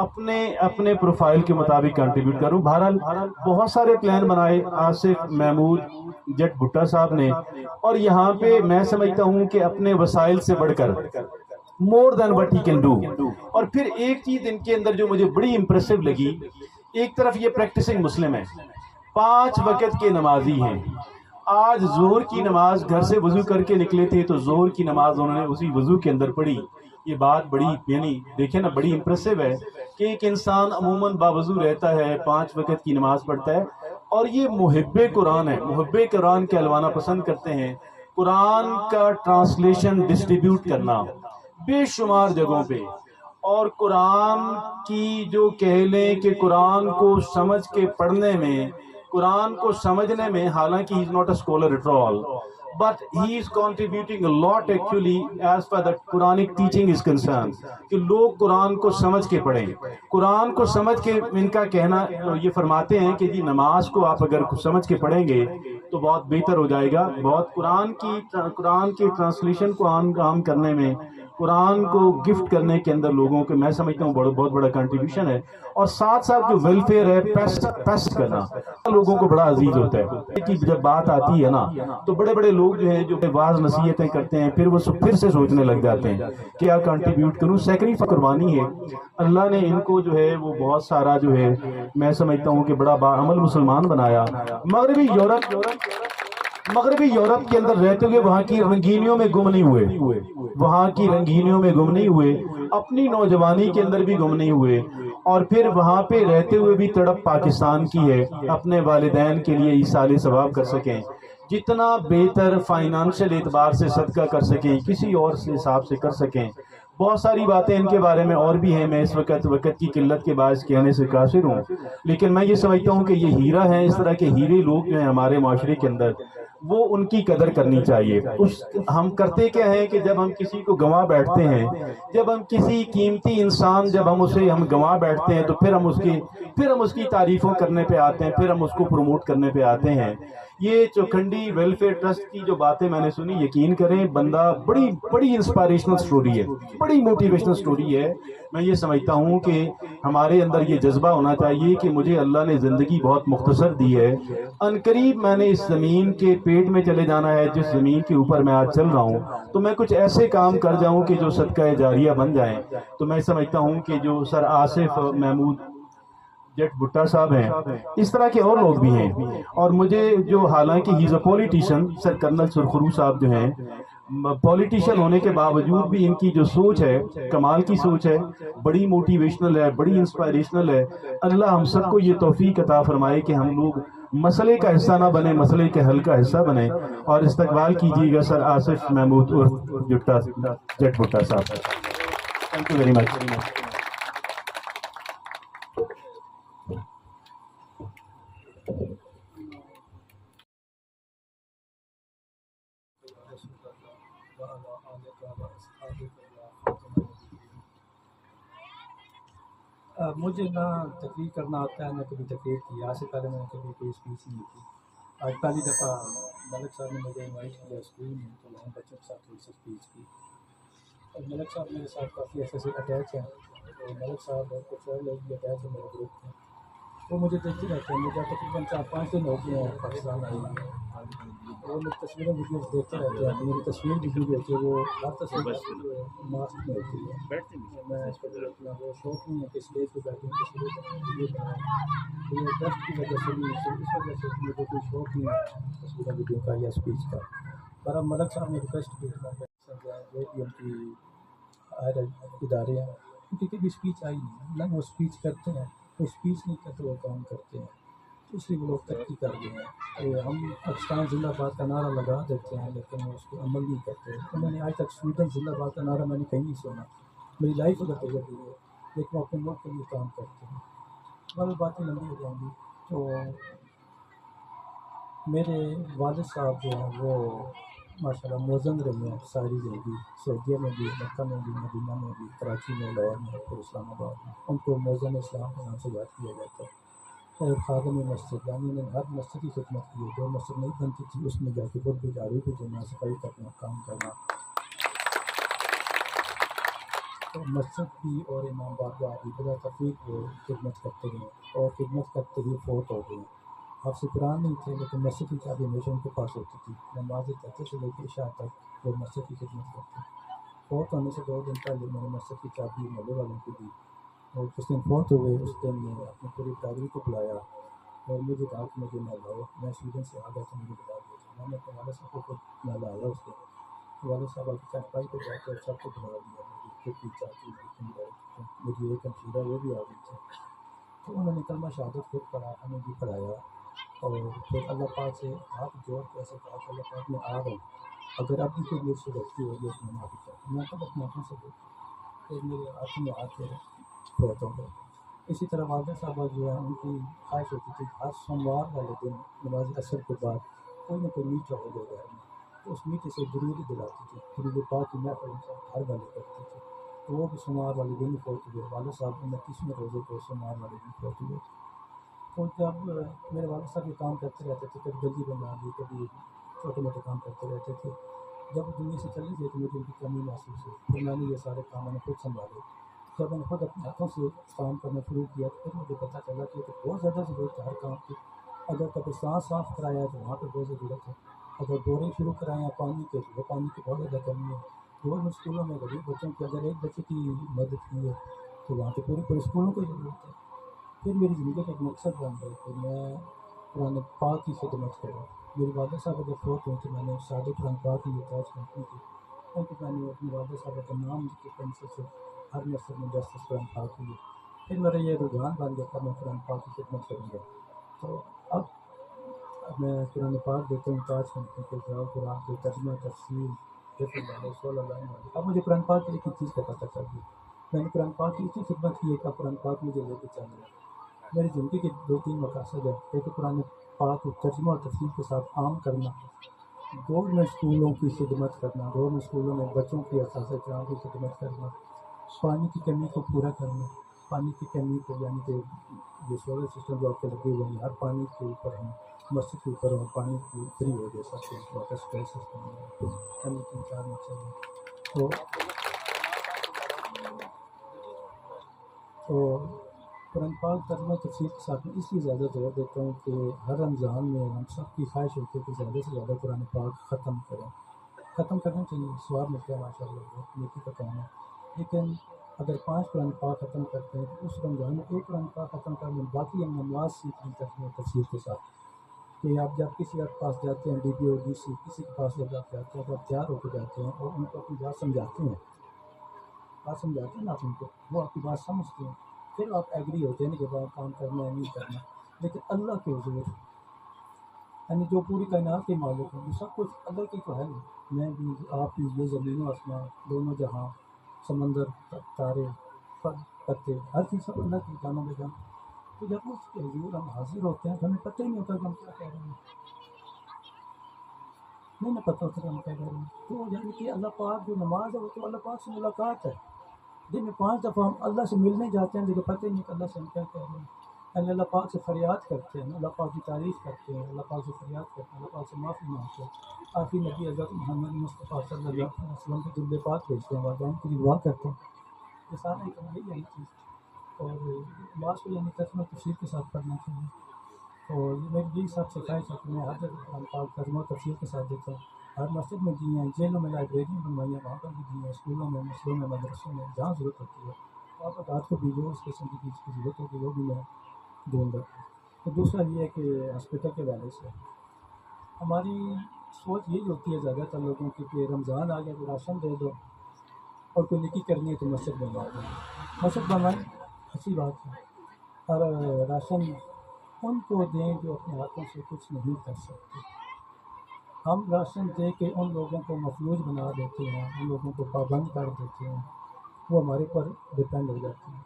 اپنے اپنے پروفائل کے مطابق کنٹریبیوٹ کروں. بہرحال بہت سارے پلان بنائے آصف محمود جٹ بھٹا صاحب نے, اور یہاں پہ میں سمجھتا ہوں کہ اپنے وسائل سے بڑھ کر مور then what he can do. اور پھر ایک چیز ان کے اندر جو مجھے بڑی امپریسو لگی, ایک طرف یہ پریکٹسنگ مسلم ہے, 5 وقت کے نمازی ہیں. آج ظہر کی نماز گھر سے وضو کر کے نکلے تھے تو ظہر کی نماز انہوں نے اسی وضو کے اندر پڑھی. یہ بات بڑی یعنی دیکھیں نا بڑی امپریسو ہے کہ ایک انسان عموماً باوضو رہتا ہے, 5 وقت کی نماز پڑھتا ہے, اور یہ محب قرآن ہے, محب قرآن کہلوانا پسند کرتے ہیں. قرآن کا ٹرانسلیشن ڈسٹریبیوٹ کرنا بے شمار جگہوں پہ, اور قرآن کی جو کہہ لیں کہ قرآن کو سمجھ کے پڑھنے میں, قرآن کو سمجھنے میں, حالانکہ he is not a scholar at all, but he is contributing a lot actually as far the Quranic teaching is concerned, کہ لوگ قرآن کو سمجھ کے پڑھیں. قرآن کو سمجھ کے ان کا کہنا یہ فرماتے ہیں کہ جی نماز کو آپ اگر سمجھ کے پڑھیں گے تو بہت بہتر ہو جائے گا. بہت قرآن کی ٹرانسلیشن کو عام کرنے میں, قرآن کو گفٹ کرنے کے اندر لوگوں کے میں سمجھتا ہوں بہت بڑا کنٹریبیوشن ہے. اور ساتھ ساتھ جو ویلفیئر ہے, پیسٹ کرنا لوگوں کو بڑا عزیز ہوتا ہے. کہ جب بات آتی ہے نا تو بڑے بڑے لوگ جو ہیں جو واعظ نصیحتیں کرتے ہیں, پھر وہ پھر سے سوچنے لگ جاتے ہیں کیا کنٹریبیوٹ کروں. سیکریفائس قربانی ہے. اللہ نے ان کو جو ہے وہ بہت سارا جو ہے میں سمجھتا ہوں کہ بڑا باعمل مسلمان بنایا. مغربی یورپ کے اندر رہتے ہوئے وہاں کی رنگینیوں میں گم نہیں ہوئے, اپنی نوجوانی کے اندر بھی گم نہیں ہوئے, اور پھر وہاں پہ رہتے ہوئے بھی تڑپ پاکستان کی ہے اپنے والدین کے لیے ایصال ثواب کر سکیں, جتنا بہتر فائنانشل اعتبار سے صدقہ کر سکیں, کسی اور سے حساب سے کر سکیں. بہت ساری باتیں ان کے بارے میں اور بھی ہیں, میں اس وقت کی قلت کے باعث کہنے سے قاصر ہوں, لیکن میں یہ سمجھتا ہوں کہ یہ ہیرا ہیں. اس طرح کے ہیرے لوگ جو ہیں ہمارے معاشرے کے اندر, وہ ان کی قدر کرنی چاہیے. ہم کرتے کیا ہیں کہ جب ہم کسی کو گنوا بیٹھتے ہیں, جب ہم کسی قیمتی انسان جب ہم گنوا بیٹھتے ہیں تو پھر ہم اس کی تعریفوں کرنے پہ آتے ہیں, پھر ہم اس کو پروموٹ کرنے پہ آتے ہیں. یہ چوکھنڈی ویلفیئر ٹرسٹ کی جو باتیں میں نے سنی, یقین کریں بندہ بڑی انسپائریشنل سٹوری ہے, بڑی موٹیویشنل سٹوری ہے. میں یہ سمجھتا ہوں کہ ہمارے اندر یہ جذبہ ہونا چاہیے کہ مجھے اللہ نے زندگی بہت مختصر دی ہے, عنقریب میں نے اس زمین کے پیٹ میں چلے جانا ہے جس زمین کے اوپر میں آج چل رہا ہوں, تو میں کچھ ایسے کام کر جاؤں کہ جو صدقہ جاریہ بن جائیں. تو میں سمجھتا ہوں کہ جو سر آصف محمود جٹ بھٹا صاحب ہیں, اس طرح کے اور لوگ بھی ہیں. اور مجھے جو حالانکہ ہی از اے پولیٹیشین, سر کرنل سرخرو صاحب جو ہیں, پولیٹیشین ہونے کے باوجود بھی ان کی جو سوچ ہے کمال کی سوچ ہے, بڑی موٹیویشنل ہے, بڑی انسپائریشنل ہے. اللہ ہم سب کو یہ توفیق عطا فرمائے کہ ہم لوگ مسئلے کا حصہ نہ بنے, مسئلے کے حل کا حصہ بنے. اور استقبال کیجیے گا سر آصف محمود جٹ بھٹا صاحب. تھینک یو ویری مچ. مجھے نہ تقریر کرنا آتا ہے, نہ کبھی تقریر کی. آج سے پہلے میں نے کبھی کوئی اسپیچ نہیں کی. آج پہلی دفعہ ملک صاحب نے مجھے انوائٹ کیا اسکول میں, تو میں نے بچوں کے ساتھ تھوڑی سی اسپیچ کی. اور ملک صاحب میرے ساتھ کافی عرصے سے اٹیچ ہیں, اور ملک صاحب اور کچھ اور لوگ بھی اٹیچ ہیں میرے گروپ میں. وہ مجھے دیکھتے رہتے ہیں. مجھے تقریباً 4-5 دن ہو گئے ہیں پاکستان آئی ہوئی ہیں. وہ میری تصویریں ویڈیوز دیکھتے رہتے ہیں. میری تصویر ویڈیو ہوتی ہے, وہ ہر تصویر ماسک میں ہوتی ہے. میں اس پر اپنا وہ شوق نہیں ہے کہ اسٹیج پہ بیٹھوں تصویر بنائیں. یہ ڈسٹ کی وجہ سے نہیں, اس وجہ سے مجھے کوئی شوق نہیں ہے تصویر ویڈیو کا یا اسپیچ کا. پر اب ملک صاحب نے ریکویسٹ کی جو بھی ان کی ہائر ادارے ہیں, کیونکہ کبھی اسپیچ آئی نہیں نہ, وہ اسپیچ کرتے ہیں, وہ اسپیچ نہیں کرتے, وہ کام کرتے ہیں. تو اس لیے وہ لوگ ترقی کر گئے ہیں. ہم پاکستان زندہ باد کا نعرہ لگا دیتے ہیں لیکن وہ اس کو عمل نہیں کرتے. میں نے آج تک سویڈن زندہ باد کا نعرہ میں نے کہیں نہیں سنا. میری لائف اگر گزر گئی ہے لیکن وہ اپنے ملک کے لیے کام کرتے ہیں. بس باتیں لمبی ہو جائیں گی. تو میرے والد صاحب جو ہیں وہ ماشاء اللہ موزن رہے ہیں ساری زندگی, سعودیہ میں بھی, مکہ میں بھی, مدینہ میں بھی, کراچی میں, لاہور میں, پھر اسلام آباد میں. ان کو موزن اسلام کے نام سے یاد کیا جاتا ہے. اور خادم مسجد, یعنی انہوں نے ہر مسجد کی خدمت کی ہے. جو مسجد نہیں بنتی تھی اس میں جا کے خود بھی جاری کو دینا, صفائی کرنا, کام کرنا. تو مسجد بھی اور امام بارگاہ بھی بلا تفریق وہ خدمت کرتے رہے اور خدمت کرتے ہوئے فوت ہو گئے. حافظ قرآن نہیں تھے لیکن مسجد کی چابی ہمیشہ ان کے پاس ہوتی تھی. نماز پڑھتے سے لے کے عشاء تک وہ مسجد کی خدمت کرتے. فوت ہونے سے 2 دن پہلے میں نے مسجد کی چابی محلے والوں کو دی اور جس دن فوت ہوئے اس دن میں اپنی پوری برادری کو بلایا اور مجھے کہا کہ مجھے نہلاؤ. میں سویڈن سے آ گیا تھا, مجھے بتا دیا تھا. میں نے اپنے والد صاحب کو نہلایا. اس دن والد صاحب کی چارپائی پہ جا کر سب کو بلا دیا. میری پھوپھی چاچی میری ایک ہمشیرہ وہ بھی آ گئی تھی. تو انہوں نے کلمہ شہادت خود پڑھا, ہمیں بھی پڑھایا اور پھر اللہ پاک سے ہاتھ جوڑ کے ایسے کہا کہ اللہ پاک میں آ رہا ہوں, اگر اب بھی کوئی مجھ سے غلطی ہوگی اپنے معافی چاہتا. میں خود اپنے آنکھوں سے دیکھا پھر میرے ہاتھ میں آ کے فوت ہو گئے. اسی طرح والدہ صاحبہ جو ہے ان کی خواہش ہوتی تھی ہر سوموار والے دن نماز عصر کے بعد کوئی نہ کوئی میٹھا ہو جائے گھر میں, تو اس میٹھے سے ضروری دلاتی تھی. درود پاک کی محفل ہر والے کرتی تھی. تو وہ بھی سوموار والے دن فوت ہوئے. والد صاحب 29ویں روزے کو سوموار والے دن فوت ہوئے. تو جب میرے والد صاحب یہ کام کرتے رہتے تھے, کبھی جلدی بنا دی, کبھی چھوٹے موٹے کام کرتے رہتے تھے. جب وہ دنیا سے چلے گئے تو مجھے ان کی کمی محسوس ہوئی. پھر میں نے یہ سارے کام میں نے خود سنبھالے. جب میں نے خود اپنے ہاتھوں سے کام کرنا شروع کیا تو پھر مجھے پتہ چلا کہ بہت زیادہ ضرورت ہے ہر کام کی. اگر قبرستان صاف کرایا ہے تو وہاں پہ بہت ضرورت ہے. اگر بورنگ شروع کرائیں ہیں پانی کے تو وہ پانی کی بہت زیادہ کمی ہے. گورنمنٹ اسکولوں میں غریب بچوں کی اگر ایک بچے کی مدد کی ہے تو وہاں پہ پورے اسکولوں کو ضرورت ہے. پھر میری زندگی کا ایک مقصد بن گیا کہ میں قرآن پاک کی خدمت کروں. میری والدہ صاحب جب فوت ہوئی تو میں نے سادہ قرآن پاک کی تاج کمپنی کی, کیونکہ میں نے اپنی والدہ صاحب کا نام لکھ کے پینسل سے ہر مسجد میں جسٹس قرآن پاک کی. پھر میرا یہ رجحان بن گیا تھا میں قرآن پاک کی خدمت کروں گا. تو اب میں قرآن پاک دیتا ہوں تاج کمپنی کے جواب قرآن کے ترجمہ تفسیر اب مجھے قرآن پاک کی ایک ہی چیز کا پتہ چل گیا. میں نے قرآن پاک کی اتنی خدمت کی ہے کہ قرآن پاک مجھے لے کے چل رہا ہے. میری زندگی کے 2-3 مقاصد ہے. ایک قرآن پاک کو ترجمہ اور تفسیر کے ساتھ عام کرنا, گورنمنٹ اسکولوں کی خدمت کرنا, گورنمنٹ اسکولوں میں بچوں کی اساتذہ کرام کی خدمت کرنا, پانی کی کمی کو پورا کرنا. پانی کی کمی کو یعنی کہ یہ سولر سسٹم جو آپ کے لگے ہوئے ہیں ہر پانی کے اوپر ہم مسجد کے اوپر پانی کی فری ہو جائے سب کو واٹر سپلائی سسٹم کمی 3-4 مقصد ہیں. تو قرآن پاک ترجمہ تفسیر کے ساتھ میں اس لیے زیادہ زور دیتا ہوں کہ ہر رمضان میں ہم سب کی خواہش ہوتی ہے کہ زیادہ سے زیادہ قرآن پاک ختم کریں. ختم کرنا چاہیے, ثواب ملتا ہے ماشاء اللہ, بہت نیکی کا کام ہے. لیکن اگر 5 قرآن پاک ختم کرتے ہیں تو اس رمضان میں 1 قرآن پاک ختم کر لیں. باقی ہم نماز سیکھ لیں ترجمہ تفسیر کے ساتھ. کہ آپ جب کسی کے پاس جاتے ہیں D P O D C کسی کے پاس جب آپ جاتے ہیں تو آپ تیار ہو کے جاتے ہیں اور ان کو اپنی بات سمجھاتے ہیں نا آپ ان کو, وہ آپ کی بات سمجھتے ہیں. پھر آپ ایگری ہوتے ہیں کہ بات کام کرنا ہے نہیں کرنا. لیکن اللہ کے حضور یعنی جو پوری کائنات کے مالک ہیں, جو سب کچھ اللہ کی تو ہے نا, میں بھی آپ بھی, یہ زمین و آسمان دونوں جہاں, سمندر تارے پتے ہر چیز سب اللہ کی جانوں میں جان. تو جب اس کے حضور ہم حاضر ہوتے ہیں تو ہمیں پتہ ہی نہیں ہوتا کہ ہم کیا کہہ رہے ہیں, نہیں نہ پتہ ہوتا کہ ہم کیا کہہ رہے ہیں. تو یعنی کہ اللہ پاک جو نماز ہے وہ تو اللہ پاک سے ملاقات ہے. دن میں 5 دفعہ ہم اللہ سے ملنے جاتے ہیں لیکن پتہ ہی نہیں کہ اللہ سے ہم کیا کہہ رہے ہیں. یعنی اللہ پاک سے فریاد کرتے ہیں, اللہ پاک کی تعریف کرتے ہیں, اللہ پاک سے فریاد کرتے ہیں, اللہ پاک سے معافی مانگتے ہیں. آخری نبی حضرت محمد مصطفیٰ صلی اللہ علیہ وسلم کے دل پاک بھیجتے ہیں, والدین کی دعا کرتے ہیں. یہ سارا یہی ہے چیز. اور نماز کو یعنی ترجمہ تفسیر کے ساتھ پڑھنا چاہیے. اور یہ میری یہی سب سے خواہش ہے کہ میں ہر جگہ قرآن پاک ترجمہ تفسیر کے ساتھ دیتا ہوں. ہر مسجد میں دی ہیں, جیلوں میں لائبریریاں بنوائی ہیں, وہاں پر بھی دی ہیں, اسکولوں میں, مسجدوں میں, مدرسوں میں, جہاں ضرورت ہوتی ہے وہاں پر رات کو بھی جو اس قسم کی چیز کی ضرورت ہوگی وہ بھی میں دوں گا. تو دوسرا یہ ہے کہ ہاسپٹل کے حوالے سے ہماری سوچ یہی ہوتی ہے زیادہ تر لوگوں کی کہ رمضان آ گیا تو راشن دے دو, اور کوئی نیکی کرنی ہے تو مسجد بنوا دو. مسجد بنوائیں, اچھی بات ہے, اور راشن ان کو دیں جو اپنے ہاتھوں سے کچھ نہیں کر سکتے. ہم راشن دے کے ان لوگوں کو مفلوج بنا دیتے ہیں, ان لوگوں کو پابند کر دیتے ہیں, وہ ہمارے پر ڈپینڈ ہو جاتے ہیں.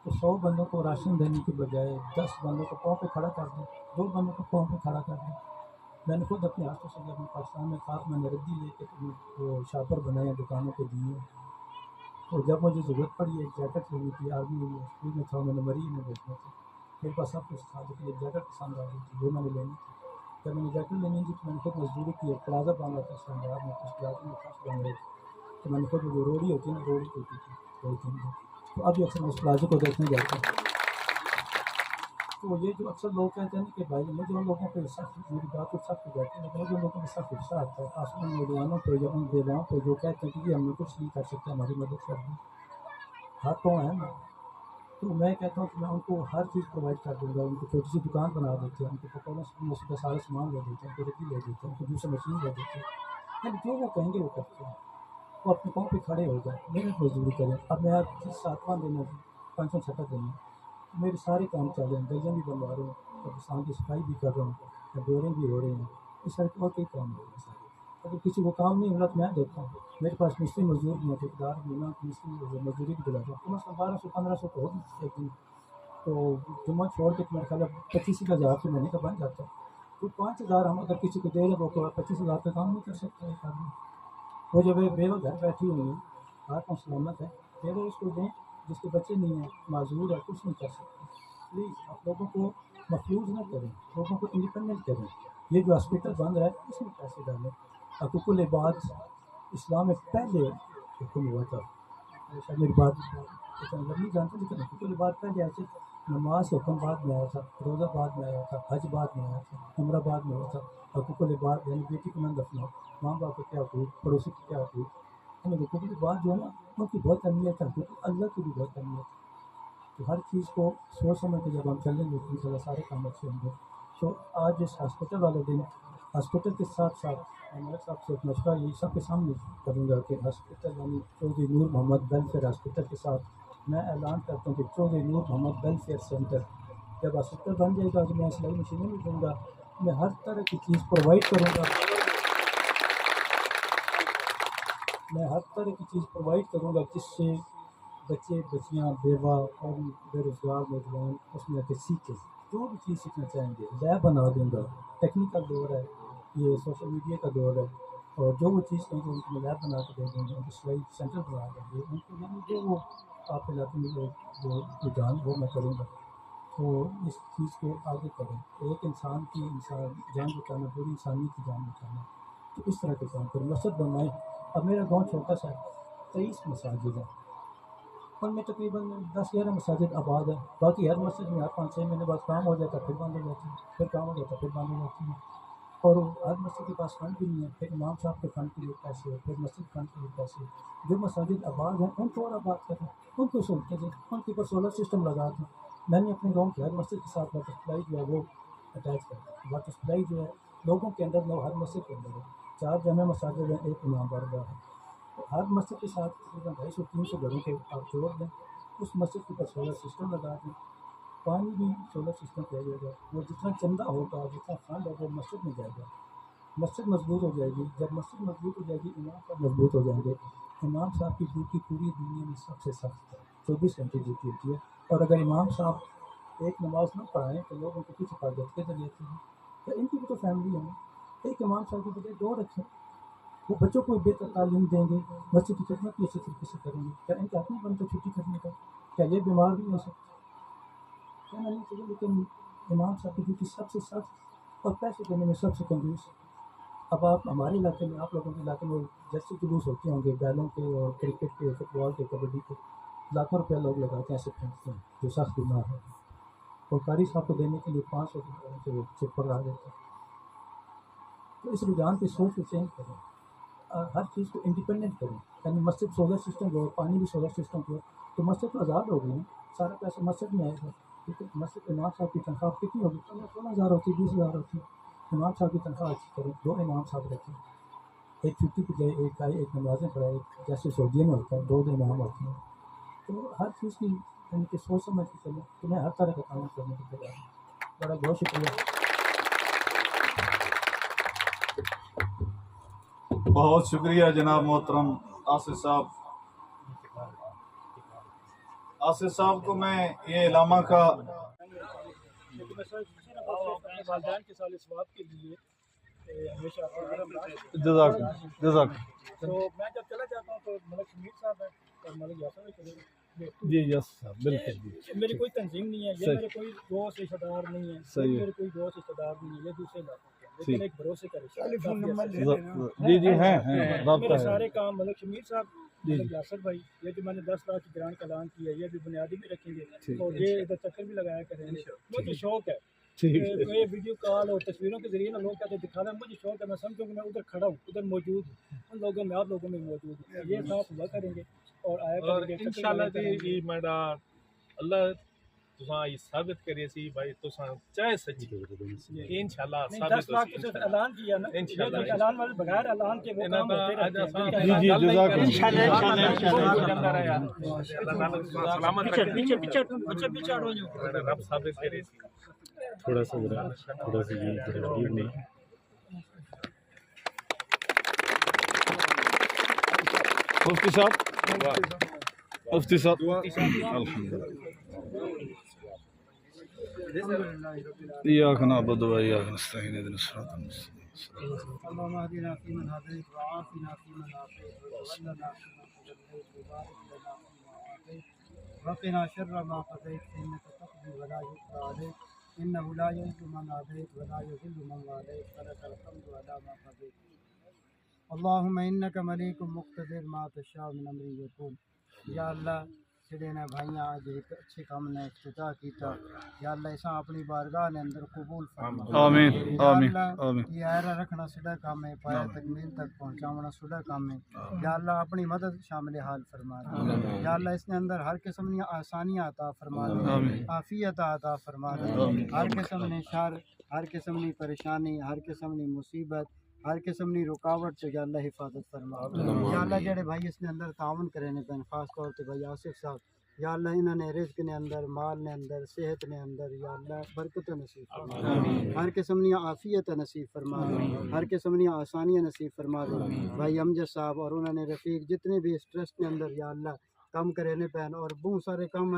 تو 100 بندوں کو راشن دینے کے بجائے 10 بندوں کو پاؤں پہ کھڑا کر دیں, 2 بندوں کو پاؤں پہ کھڑا کر دیں. میں نے خود اپنے ہاتھوں سے جب میں پاکستان میں تھا میں نے ردی لے کے وہ شاپر بنائے, دکانوں پہ دیے. تو جب مجھے ضرورت پڑی ایک جیکٹ لینی تھی, آرمی میں اسکول میں تھا, میں نے مریض میں بیچنا تھا, میرے پاس سب کچھ تھا لیکن ایک جیکٹ پسند آ گئی تھی, وہ میں نے لینی تھی. جب میں نے جیکٹ لینی تھی تو میں نے خود مزدوری کی, ایک پلازا باندھا تھا اسلام آباد میں, اس پلازے میں فرش بن رہے تھے. تو میں نے خود جو روڑی ہوتی ہے نا, روڑی ٹوٹی تھی, تو ابھی اکثر میں اس پلازے کو دیکھنے جاتا ہوں. تو یہ جو اکثر لوگ کہتے ہیں کہ بھائی مجھے ان لوگوں پہ سخت میری بات کو سخت ہو جاتی ہے لیکن مجھے ان لوگوں پہ سخت غصہ آتا ہے خاص ان نوجوانوں پہ یا ان بیواؤں پہ جو کہتے ہیں کہ ہم لوگ کچھ نہیں کر سکتے ہماری مدد کر دیں. ہاتھ پاؤں ہے نا. تو میں کہتا ہوں کہ میں ان کو ہر چیز پرووائڈ کر دوں گا. ان کو چھوٹی سی دکان بنا دیتے ہیں ان کو پکوڑوں کا سارا سامان دے دیتے ہیں ان کو رکھی دے دیتے ہیں ان کو جوس مشین دے دیتے ہیں. یعنی جو وہ کہیں گے وہ کرتے ہیں. وہ اپنے پاؤں پہ کھڑے ہو جائیں محنت مزدوری کریں. اب میں آپ 7واں دن ہے 5واں 6واں دن ہے میرے سارے کام چل رہے ہیں. گلیاں بھی بنوا رہے ہیں قبرستان کی صفائی بھی کر رہا ہوں ڈوریں بھی ہو رہے ہیں. اس طرح اور کئی کام ہو رہے ہیں سارے. اگر کسی کو کام نہیں ہو رہا تو میں دیکھتا ہوں. میرے پاس مستری مزدور بھی ہیں ٹھیکیدار بھی ہیں. میں مستری مزدوری بھی دلاتا ہوں. کم از کم 1200 1500 تو ہوگی ایک دن. تو جمعہ چھوڑ کے میرا خیال ہے 25,000 کے مہینے کا بن جاتا ہے. تو 5,000 ہم اگر کسی کو دے رہے وہ 25,000 کا کام نہیں کر سکتا ایک آدمی. وہ جب بیوہ گھر بیٹھی ہوئی ہیں آپ سلامت ہے بیوہ اس کو دیں جس کے بچے نہیں ہیں معذور ہے کچھ نہیں کر سکتے. پلیز آپ لوگوں کو مفلوج نہ کریں. لوگوں کو انڈیپینڈنٹ کریں. یہ جو ہاسپٹل بند ہے اس میں پیسے ڈالیں. حقوق العباد اسلام میں پہلے حکم ہوا تھا. شاید میری بات نہیں جانتے لیکن حقوق العباد پہلے ایسے نماز حکم بعد میں آیا تھا روزہ بعد میں آیا تھا حج بعد میں آیا تھا عمرہ بعد میں آیا تھا. حقوق العباد یعنی بیٹی کو نہ دفناؤ ماں باپ کو کیا حقوق پڑوسی کو کیا حقوق. یعنی حقوق العباد جو ہے نا ان کی بہت اہمیت ہے. حقوق اللہ کی بھی بہت اہمیت ہے. تو ہر چیز کو سوچ سمجھ کے جب ہم چلیں گے ان شاء اللہ سارے کام اچھے ہوں گے. تو آج اس ہاسپٹل والے دن ہاسپٹل کے ساتھ ساتھ ہمارے صاحب سے ایک مشورہ یہ سب کے سامنے کروں گا کہ ہاسپٹل یعنی چودھری نور محمد ویلفیئر ہاسپٹل کے ساتھ میں اعلان کرتا ہوں کہ چودھری نور محمد ویلفیئر سینٹر جب ہاسپٹل بن جائے گا تو میں سلائی مشینیں بھی دوں گا. میں ہر طرح کی چیز پرووائڈ کروں گا. میں ہر طرح کی چیز پرووائڈ کروں گا جس سے بچے بچیاں بیوہ اور بے روزگار نوجوان اس میں آ کے سیکھیں جو بھی چیز سیکھنا چاہیں گے. لیب بنا دوں گا. ٹیکنیکل دور ہے یہ سوشل میڈیا کا دور ہے اور جو وہ چیز کہیں گے ان کو میں لیب بنا کے دے دوں گا. ان کو سلائی سینٹر بنا دیں گے. ان کو یعنی جو وہ آپ علاقے میں جو رجحان وہ میں کروں گا. تو اس چیز کو آگے کریں. ایک انسان کی جان بچانا پوری انسانیت کی جان بچانا. تو اس طرح کے کام کریں. مسجد بنوائیں. اب میرا گاؤں چھوٹا سا ہے 23 مساجد ہیں ان میں تقریباً 10-11 مساجد آباد ہیں. باقی ہر مسجد میں ہر 5-6 مہینے بعد کام ہو جاتا ہے پھر بند ہو جاتی ہے پھر کام ہو جاتا ہے پھر بند ہو جاتی ہے. اور ہر مسجد کے پاس فنڈ بھی نہیں ہے. پھر امام صاحب کے فنڈ کے لیے پیسے پھر مسجد فنڈ کے لیے پیسے. جو مساجد آباد ہیں ان کو اور آباد کریں. ان کو سہولتیں دیں. ان کے اوپر سولر سسٹم لگا دیں. میں نے اپنے گاؤں کے ہر مسجد کے ساتھ واٹر سپلائی جو ہے وہ اٹیچ کر دی. واٹر سپلائی جو ہے لوگوں کے اندر ہر مسجد کے اندر ہے. 4 جامع مساجد ہیں 1 امام بارگاہ ہے. تو ہر مسجد کے ساتھ تقریباً 250-300 گھروں کے آپ جوڑ دیں. اس مسجد کے اوپر سولر سسٹم لگا دیں. پانی بھی سولر سسٹم پہ جائے گا. وہ جتنا چندہ ہوگا جتنا فنڈ ہوگا وہ مسجد میں جائے گا. مسجد مضبوط ہو جائے گی. جب مسجد مضبوط ہو جائے گی امام صاحب مضبوط ہو جائیں گے. امام صاحب کی ڈیوٹی پوری دنیا میں سب سے سخت ہے. 24 گھنٹے ڈیوٹی ہوتی ہے. اور اگر امام صاحب ایک نماز نہ پڑھائیں تو لوگ ان کو کچھ حفاظت کے ذریعے ہیں. تو ان کی بھی تو فیملی ہے نا. ایک امام صاحب کی بجائے 2 رکھیں. وہ بچوں کو بہتر تعلیم دیں گے. مسجد کی خدمت بھی اچھی طریقے سے کریں گے. کیا ان کا اپنی بنتا چھٹی کرنے کا؟ کیا یہ بیمار بھی ہو سکتے کہنا نہیں چاہیے لیکن امام صاحب کی ڈیوٹی سب سے سخت اور پیسے دینے میں سب سے کنجوس. اب آپ ہمارے علاقے میں آپ لوگوں کے علاقے میں جیسے جلوس ہوتے ہوں گے بیلوں کے اور کرکٹ کے فٹ بال کے کبڈی کے لاکھوں روپیہ لوگ لگاتے ہیں ایسے پھینکتے ہیں جو سخت بیمار ہے. اور قاری صاحب کو دینے کے لیے 500 روپئے سے وہ چیک پکڑا دیتے ہیں. تو اس رجحان کی سوچ کو چینج کریں. ہر چیز کو انڈیپینڈنٹ کریں. یعنی مسجد سولر سسٹم ہو پانی بھی سولر سسٹم ہو تو مسجد تو آزاد ہوگی نا. سارا پیسہ مسجد میں آئے گا. ٹھیک ہے. مسجد امام صاحب کی تنخواہ کتنی ہوگی 16,000 ہوتی 20,000 ہوتی. امام صاحب کی تنخواہ اچھی کریں. 2 امام صاحب رکھیں. ایک چھٹی پہ جائے ایک آئے ایک نمازیں پڑھائے جیسے سعودیہ میں ہوتا ہے 2 امام ہوتے ہیں. تو ہر چیز کی یعنی کہ سوچ سمجھ کے چلیں. تو میں ہر طرح کا کام کرنے کی تیار ہوں. بڑا بہت شکریہ. بہت شکریہ جناب محترم آصف صاحب. آصف صاحب کو میں یہ علامہ کا والدین کے سال ثواب کے لیے ہمیشہ جزاک تو میں جب چلا جاتا ہوں تو ملک شمیر صاحب ہے اور ملک یاسر بھی چلے گئے. جی یس صاحب بالکل. میری کوئی تنظیم نہیں ہے. یہ میرے کوئی دوست رشتہ دار نہیں ہے. میرے کوئی دوست رشتہ دار نہیں ہے. یہ دوسرے علاقوں کے لیکن ایک بھروسے کا رشتہ ٹیلیفون نمبر کافی لے عرصے لینا۔ جی جی ہیں میرے سارے کام ملک شمیر صاحب، ملک یاسر بھائی، یہ جو میں نے 10 لاکھ کی گرانٹ کا اعلان کیا ہے یہ بھی بنیادی بھی رکھیں گے اور یہ ادھر چکر بھی لگایا کریں گے۔ مجھے شوق ہے یہ ویڈیو کال اور تصویروں کے ذریعے نا لوگ کہتے دکھا رہے ہیں، مجھے شوق ہے، میں سمجھوں کہ میں ادھر کھڑا ہوں، ادھر موجود ہوں، ان لوگوں میں آپ لوگوں میں موجود ہوں، یہ ساتھ ہوا کریں گے اور آیا اور کریں گے انشاءاللہ جی یہ میرا اللہ تساں یہ ثابت کرے سی بھائی تساں چاہے سچی انشاءاللہ نہیں، ثابت 10 لاکھ تو صرف اعلان کیا نا، انشاءاللہ۔ یہ اعلان والے بغیر اعلان کے وہ انہاں کام دا ہوتے اج رہتے اساں ہیں۔ جی جی جزاک اللہ۔ سلامت پیچھے پیچھے ہٹو جو رب ثابت کرے سی۔ تھوڑا سا ذرا تھوڑا سا یہ تقریب نہیں مفتی صاحب، مفتی صاحب الحمدللہ إياك نعبد وإياك نستعين اهدنا الصراط المستقيم اللهم اهدنا فيمن هديت وعافنا فيمن عافيت وتولنا فيمن توليت وبارك لنا فيما اعطيت وقنا شر ما قضيت انك تقضي ولا يقضى عليك انه لا يعز من عاديت ولا يذل من واليت فلك الحمد على ما قضيت اللهم انك مليك مقتدر ما تشاء من امر يكون یا اللہ جڑے نے بھائیاں اج ایک اچھے کام نے افتتاح کیتا، یا اللہ اساں اپنی بارگاہ نے اندر قبول فرما۔ آمین یا آمین اللہ آمین یہ آئرہ رکھنا سڈا کام ہے، پایا تکمیل تک پہنچاونا سڈا کام ہے، یا اللہ اپنی مدد شامل حال فرما دے، یا اللہ اس نے اندر ہر قسم کی آسانیاں عطا فرما دے، عافیت عطا فرما دے، ہر قسم نے شر، ہر قسم کی پریشانی، ہر قسم کی مصیبت، ہر قسم کی رکاوٹ سے یا اللہ حفاظت فرما۔ یا اللہ جڑے بھائی اس نے اندر تعاون کرے نے پین، خاص طور پہ بھائی آصف صاحب، یا اللہ انہوں نے رزق نے اندر، مال نے اندر، صحت نے اندر، یا اللہ برکت نصیب فرما، ہر قسم کی عافیت نصیب فرما دے، ہر قسم کی آسانیاں نصیب فرما دے۔ بھائی امجد صاحب اور انہوں نے رفیق جتنے بھی اس ٹرسٹ کے اندر یا اللہ کام کرے نے پین، اور بہت سارے کام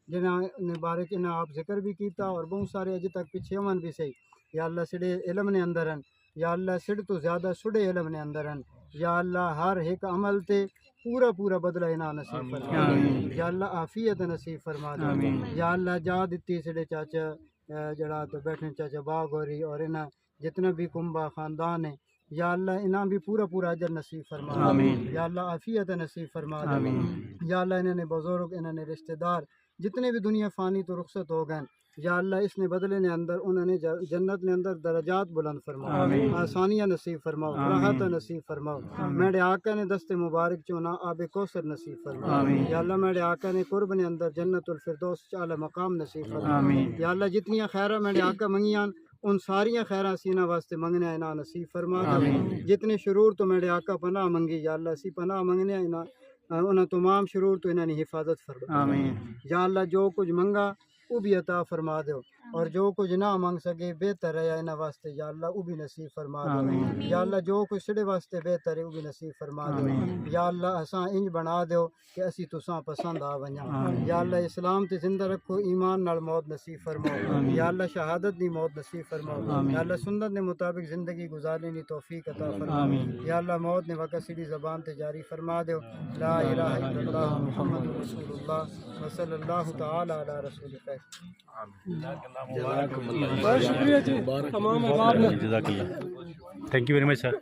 جنہاں نے بارے انہیں آپ ذکر بھی کیتا، اور بہت سارے اجے تک پیچھے امن بھی صحیح، یا اللہ سڑے علم نے اندر ہیں، یا اللہ سڑ تو زیادہ سڑے علم نے اندر ہیں، یا اللہ ہر ایک عمل تے پورا پورا بدلہ انہاں نصیب فرما دے، یا اللہ عافیت نصیب فرما دے، یا اللہ جا دیتی سڑے چاچا جڑا تو بیٹھنے چاچا باغ ہو رہی، اور انہاں جتنا بھی کنبہ خاندان ہے، یا اللہ انہاں بھی پورا پورا اجر نصیب فرما دے، یا اللہ عافیت نصیب فرما دے، یا اللہ انہوں نے بزرگ، انہوں نے رشتہ دار جتنے بھی دنیا فانی تو رخصت ہو گئے، یا اللہ اس نے بدلے نے اندر انہوں نے جنت نے اندر درجات بلند فرماؤ، آسانیاں نصیب فرماؤ، راحت نصیب فرماؤ، میرے آقا نے دست مبارک چونا آب کوثر نصیب فرماؤ، یا اللہ میرے آقا نے قرب نے اندر جنت الفردوس اعلی مقام نصیب فرماؤ، یا اللہ جتنیاں خیرہ میرے آقا منگیاں ان ساریاں خیراں سینہ واسطے منگنے انہاں نصیب فرما دے، جتنے شرور تو میرے آقا پناہ منگی، یا اللہ اسی پناہ منگنے انہاں تمام شرور تو انہاں نے حفاظت فرما، یا اللہ جو کچھ منگا وہ بھی عطا فرما دو، اور جو کچھ نہ منگ سکے بہتر ہے انہاں واسطے یا اللہ وہ بھی نصیب فرما دو، یا اللہ جو کچھ سڑے واسطے بہتر ہے وہ بھی نصیب فرما دو، یا اللہ اساں انج بنا دیو کہ اسی تساں پسند آ ونجاں، یا اللہ اسلام تے زندہ رکھو، ایمان نال موت نصیب فرماؤ، یا اللہ شہادت دی موت نصیب فرماؤ، یا اللہ سنت کے مطابق زندگی گزارنے کی توفیق عطا فرماؤ، یا اللہ موت نے وقت سیدھی زبان تے جاری فرما دیو، لا الہ الا اللہ محمد رسول اللہ وصلی اللہ تعالی علی رسول خیر۔ جزاک اللہ، thank you very much sir.